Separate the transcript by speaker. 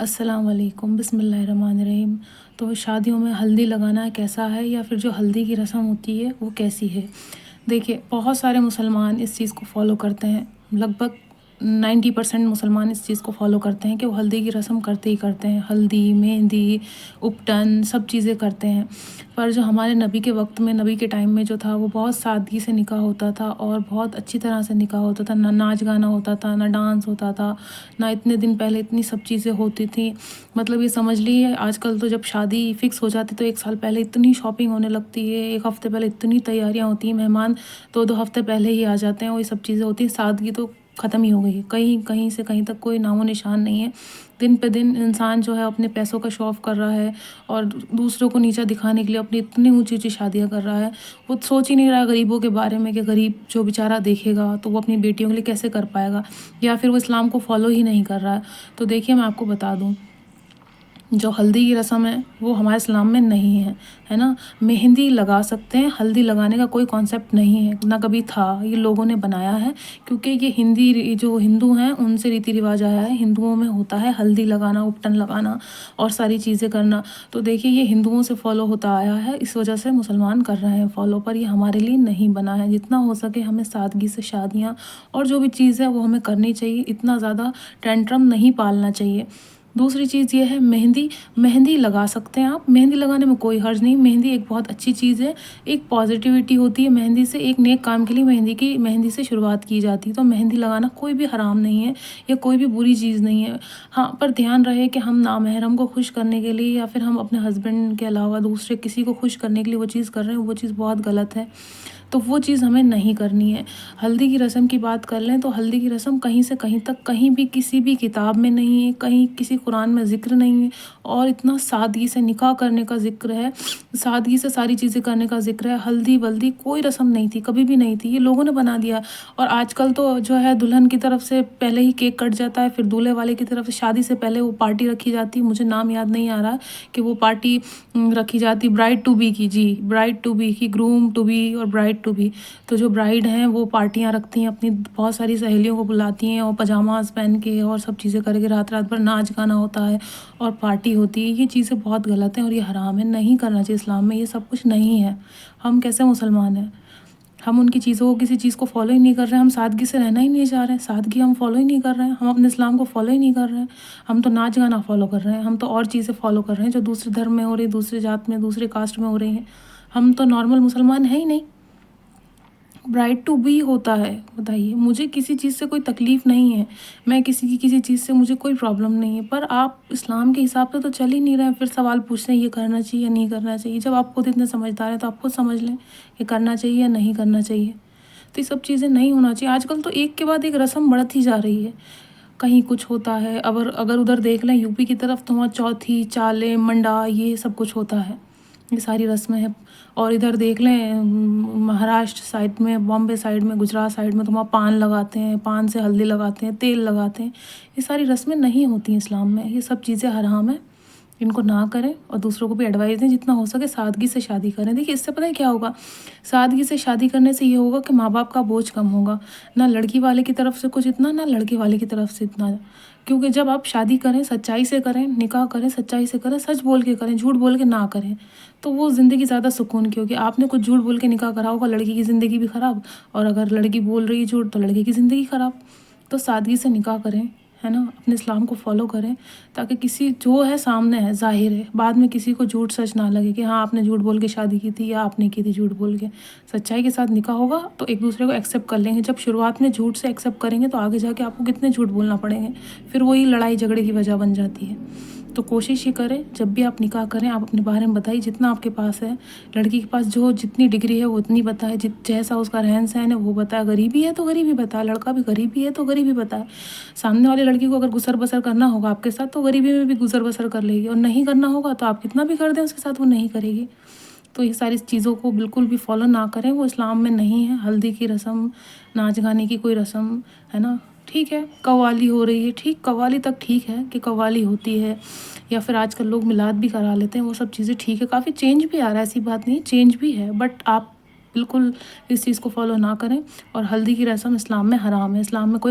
Speaker 1: अस्सलाम वालेकुम, बिस्मिल्लाहिर्रहमानिर्रहीम। तो शादियों में हल्दी लगाना कैसा है, या फिर जो हल्दी की रस्म होती है वो कैसी है? देखिए, बहुत सारे मुसलमान इस चीज़ को फ़ॉलो करते हैं। लगभग 90% मुसलमान इस चीज़ को फ़ॉलो करते हैं कि वो हल्दी की रस्म करते ही करते हैं। हल्दी, मेहंदी, उपटन सब चीज़ें करते हैं। पर जो हमारे नबी के वक्त में, नबी के टाइम में जो था, वो बहुत सादगी से निकाह होता था और बहुत अच्छी तरह से निकाह होता था। ना नाच गाना होता था, ना डांस होता था, ना इतने दिन पहले इतनी सब चीज़ें होती थी। मतलब ये समझ लीजिए, आजकल तो जब शादी फ़िक्स हो जाती तो 1 साल पहले इतनी शॉपिंग होने लगती है, 1 हफ़्ते पहले इतनी तैयारियाँ होती हैं, मेहमान 2-2 हफ़्ते पहले ही आ जाते हैं और ये सब चीज़ें होती हैं। सादगी तो ख़त्म ही हो गई है, कहीं कहीं से कहीं तक कोई नामो निशान नहीं है। दिन पे दिन इंसान जो है अपने पैसों का शो ऑफ़ कर रहा है और दूसरों को नीचा दिखाने के लिए अपनी इतनी ऊँची-ऊँची शादियाँ कर रहा है। वो सोच ही नहीं रहा गरीबों के बारे में कि गरीब जो बेचारा देखेगा तो वो अपनी बेटियों के लिए कैसे कर पाएगा, या फिर वो इस्लाम को फ़ॉलो ही नहीं कर रहा है। तो देखिए, मैं आपको बता दूँ, जो हल्दी की रस्म है वो हमारे इस्लाम में नहीं है, है ना? मेहंदी लगा सकते हैं, हल्दी लगाने का कोई कॉन्सेप्ट नहीं है, ना कभी था, ये लोगों ने बनाया है क्योंकि ये जो हिंदू हैं उनसे रीति रिवाज आया है। हिंदुओं में होता है हल्दी लगाना, उपटन लगाना और सारी चीज़ें करना। तो देखिए, ये हिंदुओं से फॉलो होता आया है, इस वजह से मुसलमान कर रहे हैं फॉलो, पर ये हमारे लिए नहीं बना है। जितना हो सके हमें सादगी से शादियाँ और जो भी चीज़ है वो हमें करनी चाहिए, इतना ज़्यादा टेंट्रम नहीं पालना चाहिए। दूसरी चीज़ ये है, मेहंदी। मेहंदी लगा सकते हैं आप, मेहंदी लगाने में कोई हर्ज नहीं। मेहंदी एक बहुत अच्छी चीज़ है, एक पॉजिटिविटी होती है मेहंदी से। एक नेक काम के लिए मेहंदी से शुरुआत की जाती है। तो मेहंदी लगाना कोई भी हराम नहीं है या कोई भी बुरी चीज़ नहीं है। हाँ, पर ध्यान रहे कि हम नामहरम को खुश करने के लिए या फिर हम अपने हस्बैंड के अलावा दूसरे किसी को खुश करने के लिए वो चीज़ कर रहे हैं, वो चीज़ बहुत गलत है। तो वो चीज़ हमें नहीं करनी है। हल्दी की रस्म की बात कर लें तो हल्दी की रस्म कहीं से कहीं तक कहीं भी किसी भी किताब में नहीं है, कहीं किसी कुरान में ज़िक्र नहीं है, और इतना सादगी से निकाह करने का ज़िक्र है, सादगी से सारी चीज़ें करने का ज़िक्र है। हल्दी-वल्दी कोई रस्म नहीं थी, कभी भी नहीं थी, ये लोगों ने बना दिया। और आजकल तो जो है दुल्हन की तरफ से पहले ही केक कट जाता है, फिर दूल्हे वाले की तरफ से शादी से पहले वो पार्टी रखी जाती है। मुझे नाम याद नहीं आ रहा कि वो पार्टी रखी जाती, ब्राइड टू बी की, जी, ब्राइड टू बी की, ग्रूम टू बी और ब्राइड टू बी। तो जो ब्राइड हैं वो पार्टियाँ रखती हैं, अपनी बहुत सारी सहेलियों को बुलाती हैं और पजामाज पहन के और सब चीज़ें करके रात रात भर नाच गाना होता है और पार्टी होती है। ये चीज़ें बहुत गलत हैं और ये हराम है, नहीं करना चाहिए। इस्लाम में ये सब कुछ नहीं है। हम कैसे मुसलमान हैं? हम उनकी चीज़ों को, किसी चीज़ को फॉलो ही नहीं कर रहे हैं। हम सादगी से रहना ही नहीं चाह रहे हैं, सादगी हम फॉलो ही नहीं कर रहे हैं। हम अपने इस्लाम को फॉलो ही नहीं कर रहे हैं। हम तो नाच गाना फॉलो कर रहे हैं, हम तो और चीज़ें फॉलो कर रहे हैं जो दूसरे धर्म में हो रही, दूसरे जात में, दूसरे कास्ट में हो रही हैं। हम तो नॉर्मल मुसलमान हैं ही नहीं। ब्राइड टू बी होता है, बताइए। मुझे किसी चीज़ से कोई तकलीफ़ नहीं है, मैं किसी की किसी चीज़ से मुझे कोई प्रॉब्लम नहीं है, पर आप इस्लाम के हिसाब से तो चल ही नहीं रहे हैं। फिर सवाल पूछते हैं ये करना चाहिए या नहीं करना चाहिए। जब आप खुद इतने समझदार हैं तो आप खुद समझ लें ये करना चाहिए या नहीं करना चाहिए। तो ये सब चीज़ें नहीं होना चाहिए। आजकल तो एक के बाद एक रस्म बढ़ती जा रही है, कहीं कुछ होता है। अगर अगर उधर देख लें यूपी की तरफ, तो वहाँ चौथी, चाले, मंडा, ये सब कुछ होता है, ये सारी रस्में हैं। और इधर देख लें महाराष्ट्र साइड में, बॉम्बे साइड में, गुजरात साइड में, तो वहाँ पान लगाते हैं, पान से हल्दी लगाते हैं, तेल लगाते हैं। ये सारी रस्में नहीं होती हैं इस्लाम में, ये सब चीज़ें हराम है, इनको ना करें। और दूसरों को भी एडवाइस दें जितना हो सके सादगी से शादी करें। देखिए, इससे पता है क्या होगा? सादगी से शादी करने से ये होगा कि माँ बाप का बोझ कम होगा, ना लड़की वाले की तरफ से कुछ इतना, ना लड़के वाले की तरफ से इतना। क्योंकि जब आप शादी करें, सच्चाई से करें, निकाह करें, सच्चाई से करें, सच बोल के करें, झूठ बोल के ना करें, तो वो ज़िंदगी ज़्यादा सुकून की होगी। आपने कुछ झूठ बोल के निकाह करा होगा, लड़की की ज़िंदगी भी ख़राब, और अगर लड़की बोल रही है झूठ तो लड़के की ज़िंदगी ख़राब। तो सादगी से निकाह करें, है ना? अपने इस्लाम को फॉलो करें, ताकि किसी जो है सामने है, ज़ाहिर है, बाद में किसी को झूठ सच ना लगे कि हाँ आपने झूठ बोल के शादी की थी या आपने की थी झूठ बोल के। सच्चाई के साथ निकाह होगा तो एक दूसरे को एक्सेप्ट कर लेंगे। जब शुरुआत में झूठ से एक्सेप्ट करेंगे तो आगे जाके आपको कितने झूठ बोलना पड़ेंगे, फिर वही लड़ाई झगड़े की वजह बन जाती है। तो कोशिश ये करें, जब भी आप निकाह करें, आप अपने बारे में बताइए जितना आपके पास है। लड़की के पास जो जितनी डिग्री है वो उतनी बताए, जैसा उसका रहन सहन है वो बताए। गरीबी है तो गरीबी बताए, लड़का भी गरीबी है तो गरीबी बताए। सामने वाली लड़की को अगर गुजर बसर करना होगा आपके साथ तो गरीबी में भी गुजर बसर कर लेगी, और नहीं करना होगा तो आप कितना भी कर दें उसके साथ, वो नहीं करेगी। तो ये सारी चीज़ों को बिल्कुल भी फॉलो ना करें, वो इस्लाम में नहीं है। हल्दी की रस्म, नाच गाने की कोई रस्म, है ना? ठीक है, कव्वाली हो रही है, ठीक, कव्वाली तक ठीक है कि कव्वाली होती है, या फिर आजकल लोग मिलाद भी करा लेते हैं, वो सब चीज़ें ठीक है। काफ़ी चेंज भी आ रहा है, ऐसी बात नहीं है, चेंज भी है, बट आप बिल्कुल इस चीज़ को फॉलो ना करें। और हल्दी की रस्म इस्लाम में हराम है। इस्लाम में कोई